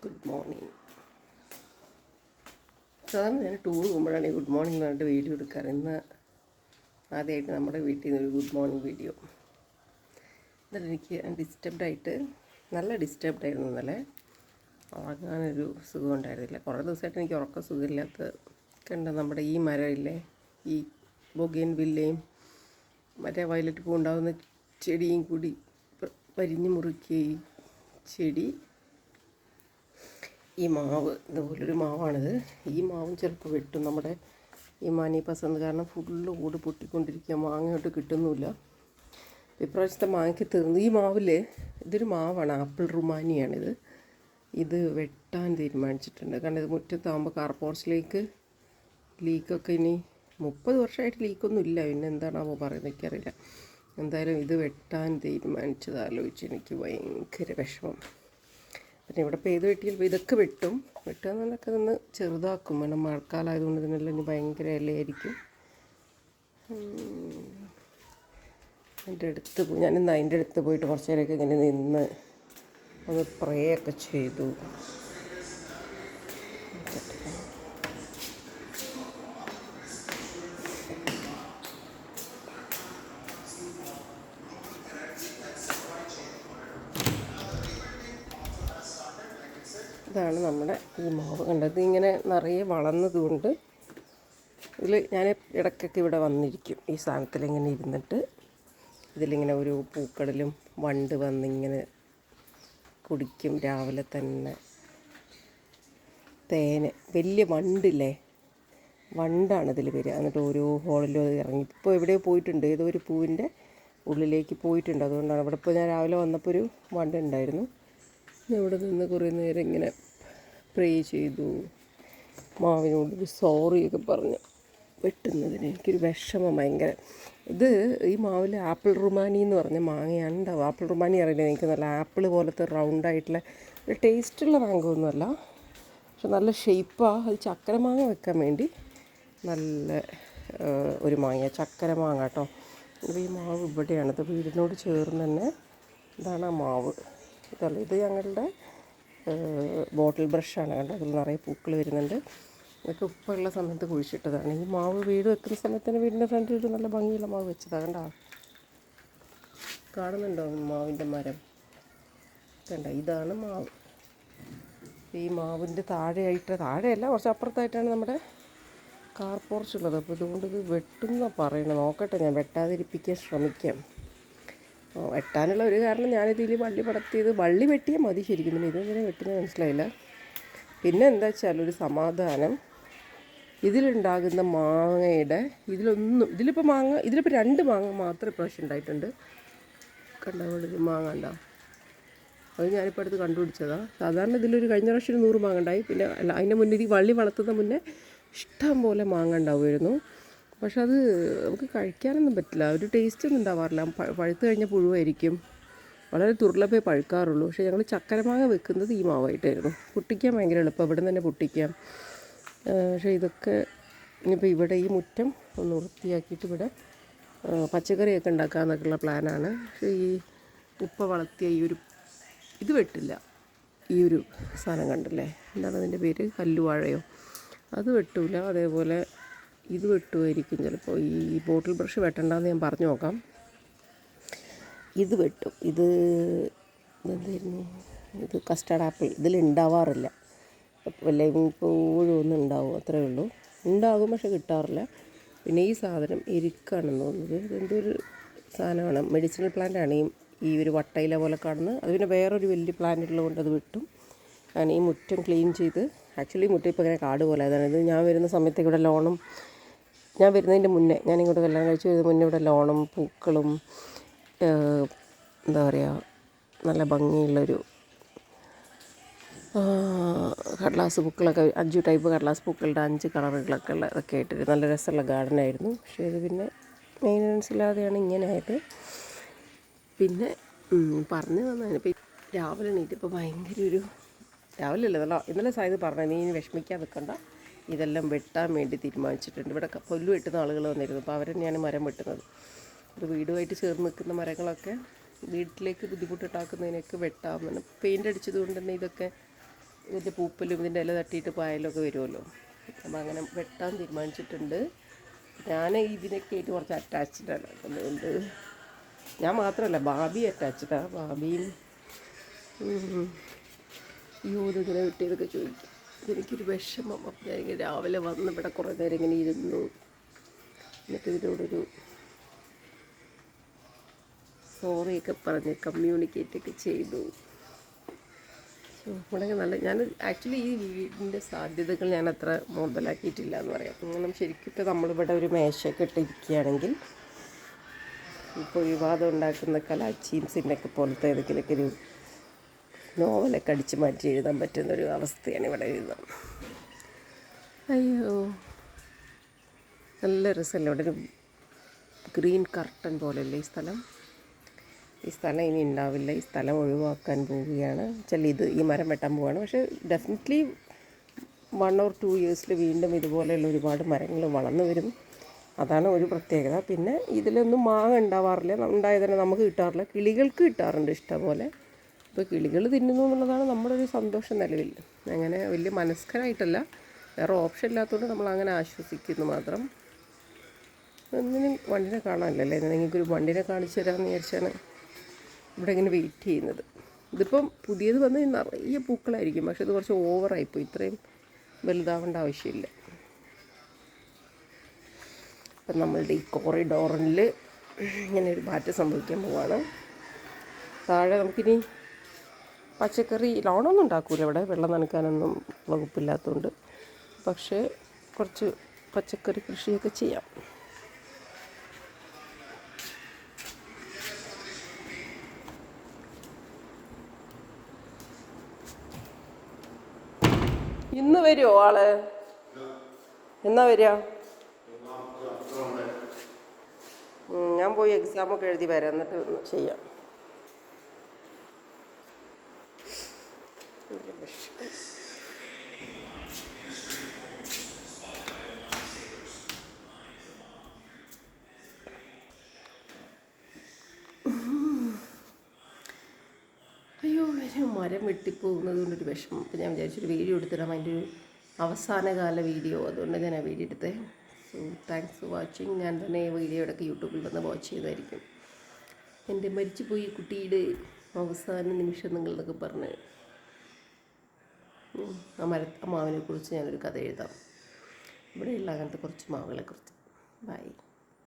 Good morning. സാധാരണ ഞാൻ tour പോകുമ്പോഴാണ് ഈ ഗുഡ് മോർണിംഗ് എന്ന് പറഞ്ഞിട്ട് വീഡിയോ എടുക്കാറ്. ഇന്ന് ആദ്യമായിട്ട് നമ്മുടെ വീട്ടിൽ നിന്ന് ഒരു ഗുഡ് മോർണിംഗ് വീഡിയോ. എന്നിട്ട് എനിക്ക് ഡിസ്റ്റർബ്ഡായിട്ട് നല്ല ഡിസ്റ്റർബ്ഡായിരുന്നു. ഇന്നലെ ഉറങ്ങാനൊരു സുഖം ഉണ്ടായിരുന്നില്ല. കുറേ ദിവസമായിട്ട് എനിക്ക് ഉറക്കം സുഖമില്ലാത്ത കണ്ട നമ്മുടെ ഈ മരമില്ലേ, ഈ ബൊഗേൻ വില്ലയും മറ്റേ വയലറ്റ് പൂ ഉണ്ടാകുന്ന ചെടിയും കൂടി വരിഞ്ഞ് മുറുക്കിയ ഈ ചെടി, ഈ മാവ് ഇതുപോലൊരു മാവാണിത്. ഈ മാവും ചിലപ്പോൾ വെട്ടും. നമ്മുടെ ഈ മാനി പസന്ത് കാരണം ഫുള്ള് ഓട് പൊട്ടിക്കൊണ്ടിരിക്കുക, മാങ്ങയോട്ട് കിട്ടുന്നുമില്ല. ഇപ്രാവശ്യത്തെ മാങ്ങയ്ക്ക് തീർന്നു. ഈ മാവില് ഇതൊരു മാവാണ്, ആപ്പിൾ റുമാനിയാണിത്. ഇത് വെട്ടാൻ തീരുമാനിച്ചിട്ടുണ്ട്. കാരണം ഇത് മുറ്റത്താകുമ്പോൾ കാർ പോർച്ചിലേക്ക് ലീക്കൊക്കെ ഇനി 30 വർഷമായിട്ട് ലീക്കൊന്നും ഇല്ല. പിന്നെ എന്താണാവോ പറയുന്നത്, എനിക്കറിയില്ല. എന്തായാലും ഇത് വെട്ടാൻ തീരുമാനിച്ചത് ആലോചിച്ച് എനിക്ക് ഭയങ്കര വിഷമം. പിന്നെ ഇവിടെ പെയ്ത് വെട്ടിയാൽ ഇതൊക്കെ വെട്ടും. വെട്ടുകയെന്നൊക്കെ നിന്ന് ചെറുതാക്കും. കാരണം മഴക്കാലമായതുകൊണ്ട് ഇതിനെല്ലാം ഇനി ഭയങ്കര ഇലയായിരിക്കും. ഞാനിന്ന് അതിൻ്റെ അടുത്ത് പോയിട്ട് കുറച്ച് നേരമൊക്കെ ഇങ്ങനെ നിന്ന് ഒന്ന് പ്രേ ഒക്കെ ചെയ്തു. ഇതാണ് നമ്മുടെ ഈ മാവ്. കണ്ടത് ഇങ്ങനെ നിറയെ വളർന്നതുകൊണ്ട് ഇതിൽ ഞാൻ ഇടയ്ക്കൊക്കെ ഇവിടെ വന്നിരിക്കും. ഈ സാധനത്തിൽ ഇങ്ങനെ ഇരുന്നിട്ട് ഇതിലിങ്ങനെ ഒരു പൂക്കടലും വണ്ട് വന്നിങ്ങനെ കുടിക്കും. രാവിലെ തന്നെ തേന് വലിയ വണ്ടില്ലേ, വണ്ടാണ് ഇതിൽ വരിക. എന്നിട്ട് ഓരോ ഹോളിലും അത് ഇറങ്ങി ഇപ്പോൾ എവിടെയോ പോയിട്ടുണ്ട്, ഏതോ ഒരു പൂവിൻ്റെ ഉള്ളിലേക്ക് പോയിട്ടുണ്ട്. അതുകൊണ്ടാണ് ഇവിടെ ഇപ്പോൾ ഞാൻ രാവിലെ വന്നപ്പോൾ ഒരു വണ്ട് ഉണ്ടായിരുന്നു. ഇവിടെ നിന്ന് കുറേ നേരം ഇങ്ങനെ പ്രേ ചെയ്തു. മാവിനോടൊരു സോറിയൊക്കെ പറഞ്ഞ് വെട്ടുന്നതിന് എനിക്കൊരു വിഷമം ഭയങ്കര. ഇത് ഈ മാവിൽ ആപ്പിൾ റുമാനി എന്ന് പറഞ്ഞ മാങ്ങയാണ് ഉണ്ടാവും. ആപ്പിൾ റുമാനി അറിയില്ല, എനിക്ക് നല്ല ആപ്പിൾ പോലത്തെ റൗണ്ടായിട്ടുള്ള ഒരു ടേസ്റ്റുള്ള മാങ്ങ ഒന്നുമല്ല, പക്ഷെ നല്ല ഷേപ്പാണ്. അത് ചക്കര മാങ്ങ വെക്കാൻ വേണ്ടി നല്ല ഒരു മാങ്ങ, ചക്കര മാങ്ങ കേട്ടോ. അപ്പോൾ ഈ മാവ് ഇവിടെയാണ്, ഇത് വീടിനോട് ചേർന്ന് തന്നെ ഇതാണ് ആ മാവ്. ഇതല്ല, ഇത് ഞങ്ങളുടെ ബോട്ടിൽ ബ്രഷാണ്. കണ്ടോ, അതിൽ നിറയെ പൂക്കൾ വരുന്നുണ്ട്. ഇതൊക്കെ ഉപ്പുള്ള സമയത്ത് കുഴിച്ചിട്ടതാണ്. ഈ മാവ് വീട് വെക്കുന്ന സമയത്ത് വീടിൻ്റെ ഫ്രണ്ടിൽ ഒരു നല്ല ഭംഗിയുള്ള മാവ് വെച്ചതാണ്. കണ്ടോ, കാണുന്നുണ്ടോ മാവിൻ്റെ മരം? കണ്ടോ, ഇതാണ് മാവ്. ഈ മാവിൻ്റെ താഴെയല്ല, കുറച്ച് അപ്പുറത്തായിട്ടാണ് നമ്മുടെ കാർ പോർച്ചുള്ളത്. അപ്പോൾ ഇതുകൊണ്ട് ഇത് വെട്ടുമെന്നാണ് പറയുന്നത്. നോക്കട്ടെ, ഞാൻ വെട്ടാതിരിപ്പിക്കാൻ ശ്രമിക്കാം. വെട്ടാനുള്ള ഒരു കാരണം, ഞാനിതിൽ വള്ളി പടർത്തിയത് വള്ളി വെട്ടിയാൽ മതി ശരിക്കും. പിന്നെ ഇതെങ്ങനെ വെട്ടുന്നത് മനസ്സിലായില്ല. പിന്നെ എന്താ വെച്ചാൽ ഒരു സമാധാനം, ഇതിലുണ്ടാകുന്ന മാങ്ങയുടെ ഇതിലിപ്പോൾ 2 മാങ്ങ മാത്രമേ ഇപ്രാവശ്യം ഉണ്ടായിട്ടുണ്ട്. കണ്ടോളൊരു മാങ്ങ ഉണ്ടാവും, അത് ഞാനിപ്പോൾ അടുത്ത് കണ്ടുപിടിച്ചതാണ്. സാധാരണ ഇതിലൊരു കഴിഞ്ഞ പ്രാവശ്യം 100 മാങ്ങ ഉണ്ടായി. പിന്നെ അല്ല, അതിൻ്റെ മുന്നേ ഈ വള്ളി വളർത്തുന്ന മുന്നേ ഇഷ്ടം പോലെ മാങ്ങ ഉണ്ടാവുമായിരുന്നു. പക്ഷെ അത് നമുക്ക് കഴിക്കാനൊന്നും പറ്റില്ല, ഒരു ടേസ്റ്റൊന്നും ഉണ്ടാവാറില്ല. പഴുത്ത് കഴിഞ്ഞ പുഴുവായിരിക്കും, വളരെ ദുർലഭമേ പഴുക്കാറുള്ളൂ. പക്ഷേ ഞങ്ങൾ ചക്കരമാങ്ങ വെക്കുന്നത് ഈ മാവായിട്ടായിരുന്നു. പൊട്ടിക്കാൻ ഭയങ്കര എളുപ്പം, ഇവിടെ തന്നെ പൊട്ടിക്കാം. പക്ഷേ ഇതൊക്കെ ഇനിയിപ്പോൾ ഇവിടെ ഈ മുറ്റം ഒന്ന് വൃത്തിയാക്കിയിട്ട് ഇവിടെ പച്ചക്കറിയൊക്കെ ഉണ്ടാക്കാമെന്നൊക്കെയുള്ള പ്ലാനാണ്. പക്ഷേ ഈ ഉപ്പ വളർത്തിയ ഇത് വെട്ടില്ല. ഈ ഒരു സാധനം കണ്ടില്ലേ, എന്താണ് അതിൻ്റെ പേര്, കല്ലുവാഴയോ, അത് വെട്ടില്ല. അതേപോലെ ഇത് വെട്ടുമായിരിക്കും ചിലപ്പോൾ. ഈ ബോട്ടിൽ ബ്രഷ് വെട്ടണ്ടെന്ന് ഞാൻ പറഞ്ഞു നോക്കാം. ഇത് വെട്ടും. ഇതെന്തായിരുന്നു, ഇത് കസ്റ്റർഡ് ആപ്പിൾ. ഇതിലുണ്ടാവാറില്ല, വല്ലപ്പോഴും ഒന്നും ഉണ്ടാവും, അത്രയേ ഉള്ളൂ. ഉണ്ടാകും പക്ഷെ കിട്ടാറില്ല. പിന്നെ ഈ സാധനം എരിക്കാണെന്ന് തോന്നുന്നത്, ഇതെന്തൊരു സാധനമാണ്, മെഡിസിനൽ പ്ലാന്റാണ്. ഈ ഒരു വട്ടയില പോലെ കാണുന്നത്. അത് പിന്നെ വേറൊരു വലിയ പ്ലാന്റ് ഉള്ളതുകൊണ്ട് അത് വെട്ടും. ഞാൻ ഈ മുറ്റം ക്ലീൻ ചെയ്ത്, ആക്ച്വലി മുറ്റം ഇപ്പോൾ ഇങ്ങനെ കാട് പോലെ ആയതാണ്. ഇത് ഞാൻ വരുന്ന സമയത്ത് ഇവിടെ ലോണും, ഞാൻ വരുന്നതിൻ്റെ മുന്നേ, ഞാനിങ്ങോട്ട് കല്യാണം കഴിച്ച് വരുന്നതിന് മുന്നേ ഇവിടെ ലോണും പൂക്കളും എന്താ പറയുക, നല്ല ഭംഗിയുള്ളൊരു കടലാസ് പൂക്കളൊക്കെ, 5 ടൈപ്പ് കടലാസ് പൂക്കളുടെ 5 കളറുകളൊക്കെ ഉള്ള ഇതൊക്കെ ആയിട്ട് നല്ല രസമുള്ള ഗാർഡനായിരുന്നു. പക്ഷേ ഇത് പിന്നെ മെയിൻ്റനൻസ് ഇല്ലാതെയാണ് ഇങ്ങനെ ആയത്. പിന്നെ പറഞ്ഞു തന്നതിന് ഇപ്പോൾ രാവിലെ എണീറ്റപ്പോൾ ഭയങ്കര ഒരു, രാവിലെ അല്ല, ഇന്നലെ സായത് പറഞ്ഞത്, നീ വിഷമിക്കാൻ നിൽക്കണ്ട, ഇതെല്ലാം വെട്ടാൻ വേണ്ടി തീരുമാനിച്ചിട്ടുണ്ട്. ഇവിടെ പുല്ല് വെട്ടുന്ന ആളുകൾ വന്നിരുന്നു, അപ്പോൾ അവർ തന്നെയാണ് മരം വെട്ടുന്നത്. ഒരു വീടുമായിട്ട് ചേർന്ന് നിൽക്കുന്ന മരങ്ങളൊക്കെ വീട്ടിലേക്ക് ബുദ്ധിമുട്ടുണ്ടാക്കുന്നതിനൊക്കെ വെട്ടാമെന്ന്. പെയിൻ്റ് അടിച്ചത് കൊണ്ട് തന്നെ ഇതൊക്കെ ഇതിൻ്റെ പൂപ്പലും ഇതിൻ്റെ ഇല തട്ടിയിട്ട് പായലൊക്കെ വരുമല്ലോ. അപ്പം അങ്ങനെ വെട്ടാൻ തീരുമാനിച്ചിട്ടുണ്ട്. ഞാൻ ഇതിനൊക്കെ ആയിട്ട് കുറച്ച് അറ്റാച്ച്ഡാണ്. അതുകൊണ്ട് ഞാൻ മാത്രമല്ല, ബാബി അറ്റാച്ച്ഡാണ്. ബാബിയും ഇതിങ്ങനെ വെട്ടിയതൊക്കെ ചോദിക്കും. എനിക്കൊരു വിഷമം. അപ്പം ഞാൻ രാവിലെ വന്ന് ഇവിടെ കുറേ നേരം ഇങ്ങനെ ഇരുന്നു. എന്നിട്ട് ഇതിനോടൊരു സോറിയൊക്കെ പറഞ്ഞ് കമ്മ്യൂണിക്കേറ്റൊക്കെ ചെയ്തു. ഇവിടെ നല്ല ഞാൻ ആക്ച്വലി ഈ വീടിൻ്റെ സാധ്യതകൾ ഞാൻ അത്ര മുതലാക്കിയിട്ടില്ല എന്ന് പറയാം. അങ്ങനെ ശരിക്കും ഇപ്പോൾ നമ്മളിവിടെ ഒരു മേശയൊക്കെ ഇട്ടിരിക്കുകയാണെങ്കിൽ ഇപ്പോൾ വിവാദം ഉണ്ടാക്കുന്ന കലാച്ചീൻസിൻ്റെയൊക്കെ പോലത്തെ ഏതെങ്കിലുമൊക്കെ ഒരു നോവലൊക്കെ അടിച്ച് മാറ്റി എഴുതാൻ പറ്റുന്നൊരു അവസ്ഥയാണ് ഇവിടെ എഴുതാം. അയ്യോ നല്ല രസമല്ലേ. ഇവിടെ ഒരു ഗ്രീൻ കർട്ടൻ പോലെയല്ലേ ഈ സ്ഥലം. ഈ സ്ഥലം ഇനി ഉണ്ടാവില്ല. ഈ സ്ഥലം ഒഴിവാക്കാൻ പോവുകയാണ്. ഈ മരം വെട്ടാൻ പോവുകയാണ്. പക്ഷേ ഡെഫിനറ്റ്ലി 1 or 2 ഇയേഴ്സിൽ വീണ്ടും ഇതുപോലെയുള്ള ഒരുപാട് മരങ്ങൾ വളർന്നു വരും. അതാണ് ഒരു പ്രത്യേകത. പിന്നെ ഇതിലൊന്നും മാങ്ങ ഉണ്ടാവാറില്ല. ഉണ്ടായതന്നെ നമുക്ക് കിട്ടാറില്ല. കിളികൾക്ക് കിട്ടാറുണ്ട് ഇഷ്ടം പോലെ. ഇപ്പോൾ കിളികൾ തിന്നുന്നു എന്നുള്ളതാണ് നമ്മുടെ ഒരു സന്തോഷം നിലവിൽ. അങ്ങനെ വലിയ മനസ്കരായിട്ടല്ല, വേറെ ഓപ്ഷൻ ഇല്ലാത്തതുകൊണ്ട് നമ്മൾ അങ്ങനെ ആശ്വസിക്കുന്നു മാത്രം. ഒന്നിനും വണ്ടിനെ കാണാനില്ലല്ലേ. നിങ്ങൾക്കൊരു വണ്ടിനെ കാണിച്ചു തരാമെന്ന് വിചാരിച്ചാണ് ഇവിടെ ഇങ്ങനെ വെയിറ്റ് ചെയ്യുന്നത്. ഇതിപ്പം പുതിയത് വന്ന് നിറയെ പൂക്കളായിരിക്കും. പക്ഷെ ഇത് കുറച്ച് ഓവറായിപ്പോയി. ഇത്രയും വലുതാവേണ്ട ആവശ്യമില്ല. അപ്പം നമ്മളുടെ ഈ കോറിഡോറിൽ ഇങ്ങനെ ഒരു മാറ്റം സംഭവിക്കാൻ പോവാണ്. താഴെ നമുക്കിനി പച്ചക്കറി ലോണൊന്നും ഉണ്ടാക്കൂല ഇവിടെ, വെള്ളം നനയ്ക്കാനൊന്നും വകുപ്പില്ലാത്തതുകൊണ്ട്. പക്ഷേ കുറച്ച് പച്ചക്കറി കൃഷിയൊക്കെ ചെയ്യാം. ഇന്ന് വരുമോ ആള്? എന്നാ വരിക? ഞാൻ പോയി എക്സാമൊക്കെ എഴുതി വരാം, എന്നിട്ട് ചെയ്യാം. അയ്യോ മരം വെട്ടിപ്പോകുന്നത് കൊണ്ടൊരു വിഷമം. അപ്പോൾ ഞാൻ വിചാരിച്ചൊരു വീഡിയോ എടുത്തിടാം, അതിൻ്റെ ഒരു അവസാനകാല വീഡിയോ. അതുകൊണ്ട് ഞാൻ ആ വീഡിയോ എടുത്തേ. So thanks for watching. ഞാൻ തന്നെ ഈ വീഡിയോ ഇടയ്ക്ക് യൂട്യൂബിൽ വന്ന് വാച്ച് ചെയ്തായിരിക്കും. എൻ്റെ മരിച്ചുപോയി കുട്ടിയുടെ അവസാന നിമിഷം എന്നൊക്കെ പറഞ്ഞ് ആ മാവിനെ കുറിച്ച് ഞാനൊരു കഥ എഴുതാം. ഇവിടെയുള്ള അങ്ങനത്തെ കുറച്ച് മാവുകളെക്കുറിച്ച്. ബൈ.